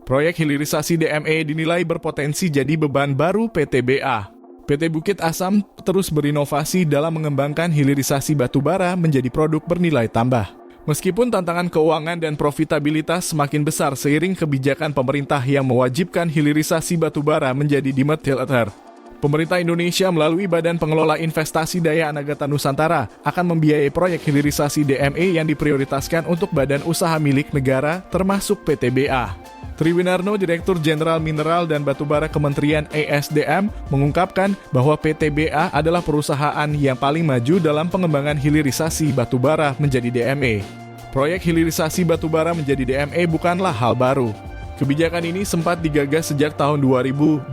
Proyek hilirisasi DME dinilai berpotensi jadi beban baru PTBA. PT Bukit Asam terus berinovasi dalam mengembangkan hilirisasi batubara menjadi produk bernilai tambah. Meskipun tantangan keuangan dan profitabilitas semakin besar seiring kebijakan pemerintah yang mewajibkan hilirisasi batubara menjadi demerger, pemerintah Indonesia melalui Badan Pengelola Investasi Daya Anagata Nusantara akan membiayai proyek hilirisasi DME yang diprioritaskan untuk badan usaha milik negara termasuk PTBA. Triwinarno, Direktur Jenderal Mineral dan Batubara Kementerian ESDM, mengungkapkan bahwa PTBA adalah perusahaan yang paling maju dalam pengembangan hilirisasi batubara menjadi DME. Proyek hilirisasi batubara menjadi DME bukanlah hal baru. Kebijakan ini sempat digagas sejak tahun 2020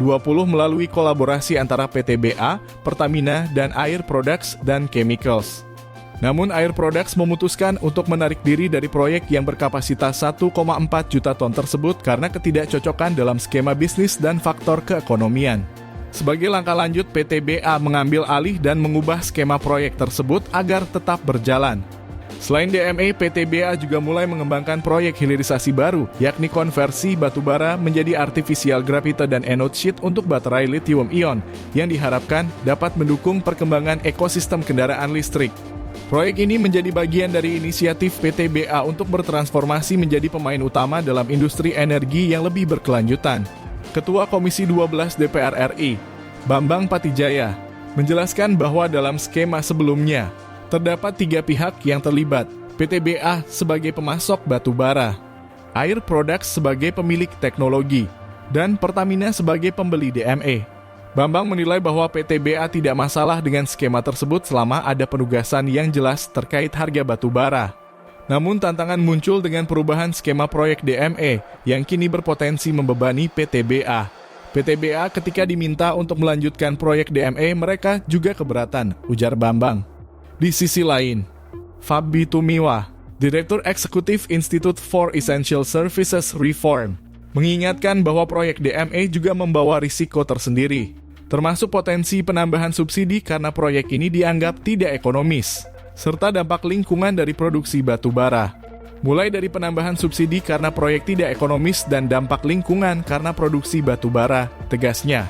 melalui kolaborasi antara PTBA, Pertamina, dan Air Products dan Chemicals. Namun Air Products memutuskan untuk menarik diri dari proyek yang berkapasitas 1,4 juta ton tersebut karena ketidakcocokan dalam skema bisnis dan faktor keekonomian. Sebagai langkah lanjut, PTBA mengambil alih dan mengubah skema proyek tersebut agar tetap berjalan. Selain DME, PTBA juga mulai mengembangkan proyek hilirisasi baru, yakni konversi batubara menjadi artificial graphite dan anode sheet untuk baterai lithium-ion, yang diharapkan dapat mendukung perkembangan ekosistem kendaraan listrik. Proyek ini menjadi bagian dari inisiatif PTBA untuk bertransformasi menjadi pemain utama dalam industri energi yang lebih berkelanjutan. Ketua Komisi 12 DPR RI, Bambang Patijaya, menjelaskan bahwa dalam skema sebelumnya, terdapat 3 pihak yang terlibat, PTBA sebagai pemasok batubara, Air Products sebagai pemilik teknologi, dan Pertamina sebagai pembeli DME. Bambang menilai bahwa PTBA tidak masalah dengan skema tersebut selama ada penugasan yang jelas terkait harga batubara. Namun tantangan muncul dengan perubahan skema proyek DME yang kini berpotensi membebani PTBA. PTBA ketika diminta untuk melanjutkan proyek DME mereka juga keberatan, ujar Bambang. Di sisi lain, Fabi Tumiwa, Direktur Eksekutif Institute for Essential Services Reform, mengingatkan bahwa proyek DME juga membawa risiko tersendiri, termasuk potensi penambahan subsidi karena proyek ini dianggap tidak ekonomis, serta dampak lingkungan dari produksi batubara. Mulai dari penambahan subsidi karena proyek tidak ekonomis dan dampak lingkungan karena produksi batubara, tegasnya.